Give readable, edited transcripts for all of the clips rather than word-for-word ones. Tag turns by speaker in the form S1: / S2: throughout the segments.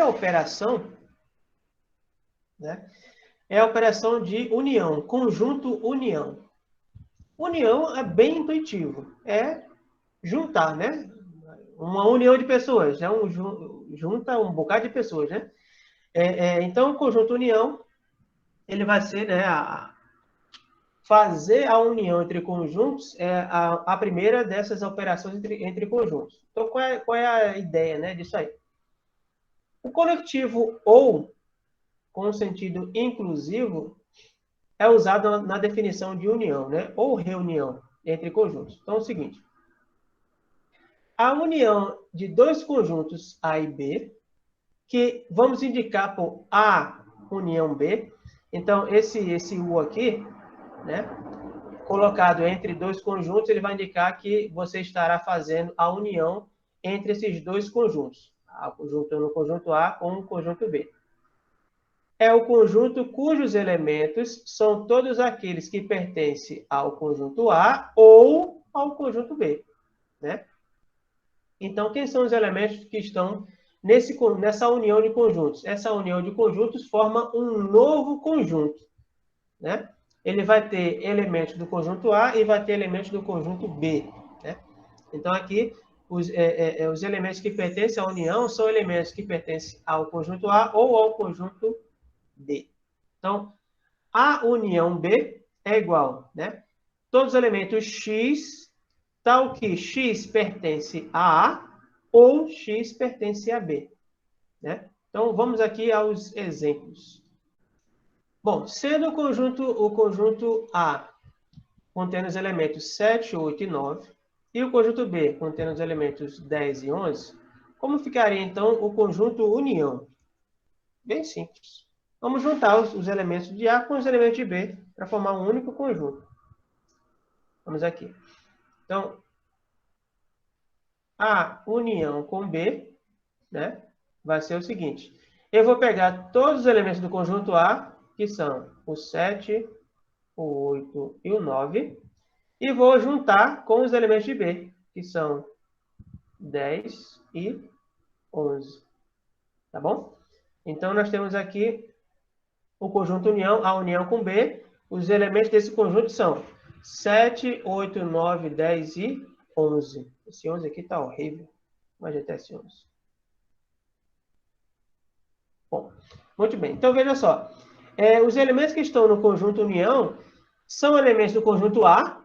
S1: primeira operação, né, é a operação de união, conjunto união. União é bem intuitivo, é juntar, né? Uma união de pessoas, é junta um bocado de pessoas, né? Então, o conjunto união, ele vai ser, né, fazer a união entre conjuntos é a primeira dessas operações entre conjuntos. Então, qual é a ideia, né, disso aí? O conectivo ou, com sentido inclusivo, é usado na definição de união, né, ou reunião entre conjuntos. Então, é o seguinte: a união de dois conjuntos A e B, que vamos indicar por A união B. Então, esse U aqui, né, colocado entre dois conjuntos, ele vai indicar que você estará fazendo a união entre esses dois conjuntos. Juntando o conjunto A com o conjunto B. É o conjunto cujos elementos são todos aqueles que pertencem ao conjunto A ou ao conjunto B, né? Então, quem são os elementos que estão nessa união de conjuntos? Essa união de conjuntos forma um novo conjunto, né? Ele vai ter elementos do conjunto A e vai ter elementos do conjunto B, né? Então, aqui, os elementos que pertencem à união são elementos que pertencem ao conjunto A ou ao conjunto B. Então, a união B é igual, né? Todos os elementos X, tal que X pertence a A ou X pertence a B, né? Então, vamos aqui aos exemplos. Bom, sendo o conjunto A contendo os elementos 7, 8 e 9, e o conjunto B contendo os elementos 10 e 11, como ficaria, então, o conjunto união? Bem simples. Vamos juntar os elementos de A com os elementos de B para formar um único conjunto. Vamos aqui. Então, A união com B, né, vai ser o seguinte: eu vou pegar todos os elementos do conjunto A, que são o 7, o 8 e o 9, e vou juntar com os elementos de B, que são 10 e 11. Tá bom? Então, nós temos aqui o conjunto união, a união com B. Os elementos desse conjunto são 7, 8, 9, 10 e 11. Esse 11 aqui está horrível. Vamos ajeitar esse 11. Bom, muito bem. Então, veja só. Os elementos que estão no conjunto união são elementos do conjunto A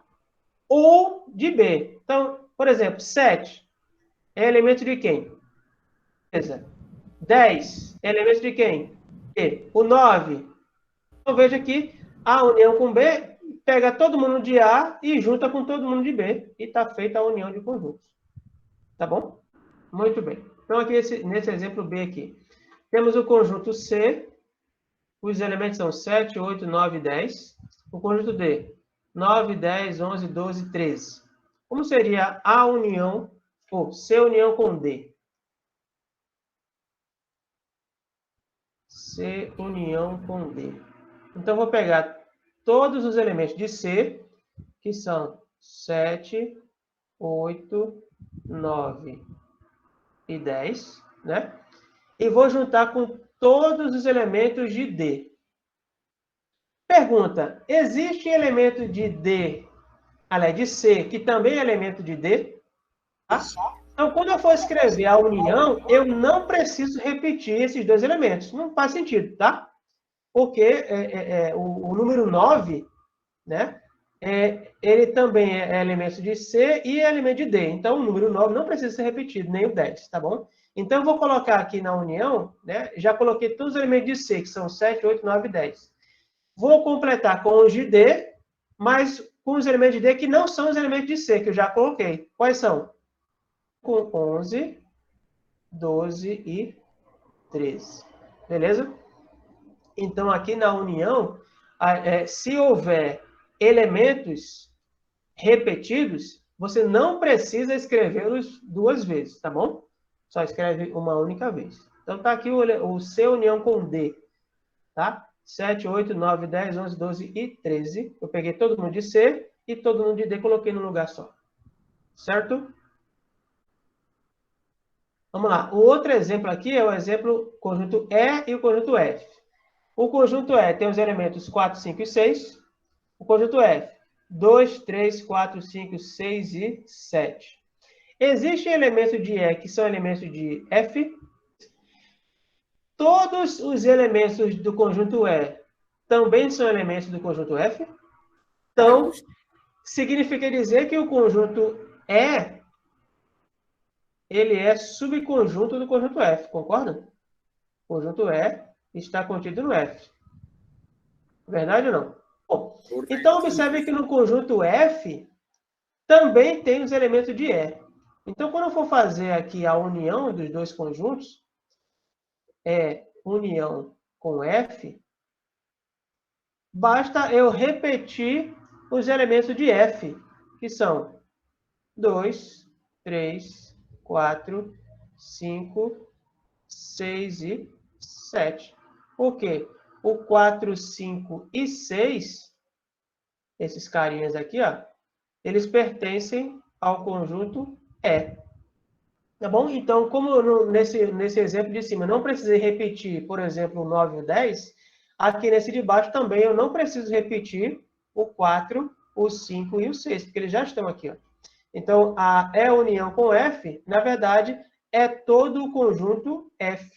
S1: ou de B. Então, por exemplo, 7 é elemento de quem? Beleza. 10 é elemento de quem? B. O 9. Então, veja que a união com B pega todo mundo de A e junta com todo mundo de B. E está feita a união de conjuntos. Tá bom? Muito bem. Então, aqui nesse exemplo B aqui, temos o conjunto C. Os elementos são 7, 8, 9 e 10. O conjunto D, 9, 10, 11, 12 e 13. Como seria a união, ou C união com D? C união com D. Então, vou pegar todos os elementos de C, que são 7, 8, 9 e 10, né? E vou juntar com todos os elementos de D. Pergunta: existe elemento de D, aliás, de C, que também é elemento de D? Tá? Então, quando eu for escrever a união, eu não preciso repetir esses dois elementos. Não faz sentido, tá? Porque o número 9, né? Ele também é elemento de C e é elemento de D. Então, o número 9 não precisa ser repetido, nem o 10, tá bom? Então, eu vou colocar aqui na união, né? Já coloquei todos os elementos de C, que são 7, 8, 9 e 10. Vou completar com os de D, mas com os elementos de D que não são os elementos de C, que eu já coloquei. Quais são? Com 11, 12 e 13. Beleza? Então, aqui na união, se houver elementos repetidos, você não precisa escrevê-los duas vezes, tá bom? Só escreve uma única vez. Então, tá aqui o C união com D, tá? 7, 8, 9, 10, 11, 12 e 13. Eu peguei todo mundo de C e todo mundo de D, coloquei num lugar só. Certo? Vamos lá. O outro exemplo aqui é o exemplo conjunto E e o conjunto F. O conjunto E tem os elementos 4, 5 e 6. O conjunto F, 2, 3, 4, 5, 6 e 7. Existem elementos de E que são elementos de F. Todos os elementos do conjunto E também são elementos do conjunto F. Então, significa dizer que o conjunto E ele é subconjunto do conjunto F, concorda? O conjunto E está contido no F. Verdade ou não? Bom, então observe que no conjunto F também tem os elementos de E. Então, quando eu for fazer aqui a união dos dois conjuntos, união com F, basta eu repetir os elementos de F, que são 2, 3, 4, 5, 6 e 7. Por quê? O 4, 5 e 6, esses carinhas aqui, ó, eles pertencem ao conjunto E. Tá bom? Então, como nesse exemplo de cima, não precisei repetir, por exemplo, o 9 e o 10, aqui nesse de baixo também eu não preciso repetir o 4, o 5 e o 6, porque eles já estão aqui. Ó. Então, a E união com F, na verdade, é todo o conjunto F.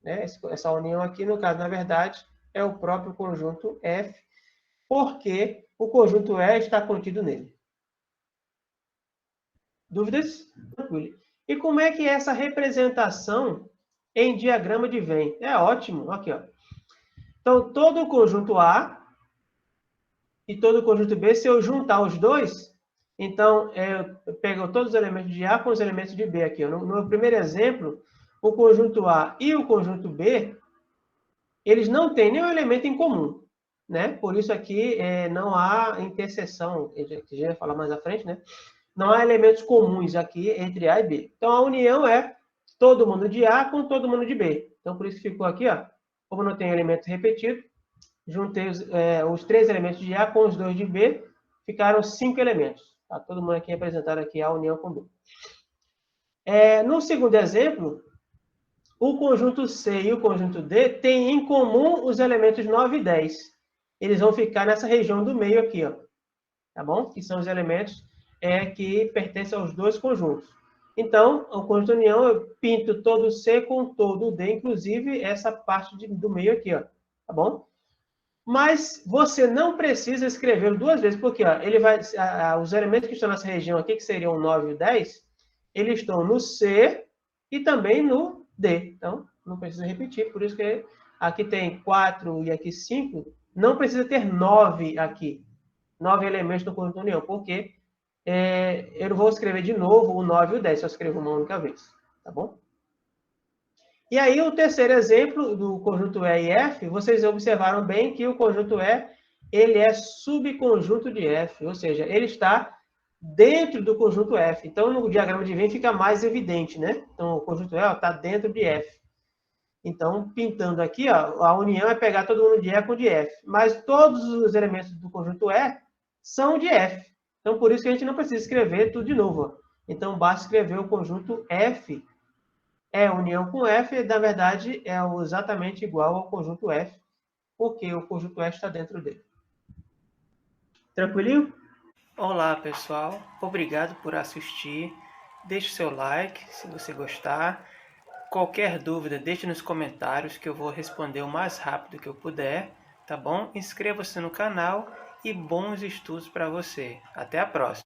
S1: Né? Essa união aqui, no caso, na verdade, é o próprio conjunto F, porque o conjunto E está contido nele. Dúvidas? Tranquilo. E como é que é essa representação em diagrama de Venn? É ótimo. Aqui, ó. Então, todo o conjunto A e todo o conjunto B, se eu juntar os dois, então, eu pego todos os elementos de A com os elementos de B aqui. Ó. No primeiro exemplo, o conjunto A e o conjunto B, eles não têm nenhum elemento em comum. Né? Por isso aqui não há interseção, que a gente vai falar mais à frente, né? Não há elementos comuns aqui entre A e B. Então, a união é todo mundo de A com todo mundo de B. Então, por isso ficou aqui, ó, como não tem elemento repetido, juntei os 3 elementos de A com os 2 de B, ficaram 5 elementos. Tá? Todo mundo aqui representado aqui a união com B. No segundo exemplo, o conjunto C e o conjunto D têm em comum os elementos 9 e 10. Eles vão ficar nessa região do meio aqui, ó. Tá bom? Que são os elementos que pertencem aos dois conjuntos. Então, o conjunto união, eu pinto todo C com todo D, inclusive essa parte do meio aqui, ó. Tá bom? Mas você não precisa escrevê-lo duas vezes, porque ó, ele vai, os elementos que estão nessa região aqui, que seriam o 9 e o 10, eles estão no C e também no D. Então, não precisa repetir, por isso que aqui tem 4 e aqui 5, não precisa ter 9 aqui. 9 elementos do conjunto união, porque eu não vou escrever de novo o 9 e o 10, só escrevo uma única vez. Tá bom? E aí, o terceiro exemplo do conjunto E e F, vocês observaram bem que o conjunto E, ele é subconjunto de F, ou seja, ele está dentro do conjunto F. Então, no diagrama de Venn fica mais evidente, né? Então, o conjunto E está dentro de F. Então, pintando aqui, ó, a união é pegar todo mundo de E com de F. Mas todos os elementos do conjunto E são de F. Então, por isso que a gente não precisa escrever tudo de novo. Ó. Então, basta escrever o conjunto F. União com F, na verdade, é exatamente igual ao conjunto F, porque o conjunto F está dentro dele. Tranquilinho? Olá, pessoal. Obrigado por assistir. Deixe seu like se você gostar. Qualquer dúvida, deixe nos comentários que eu vou responder o mais rápido que eu puder, tá bom? Inscreva-se no canal e bons estudos para você. Até a próxima!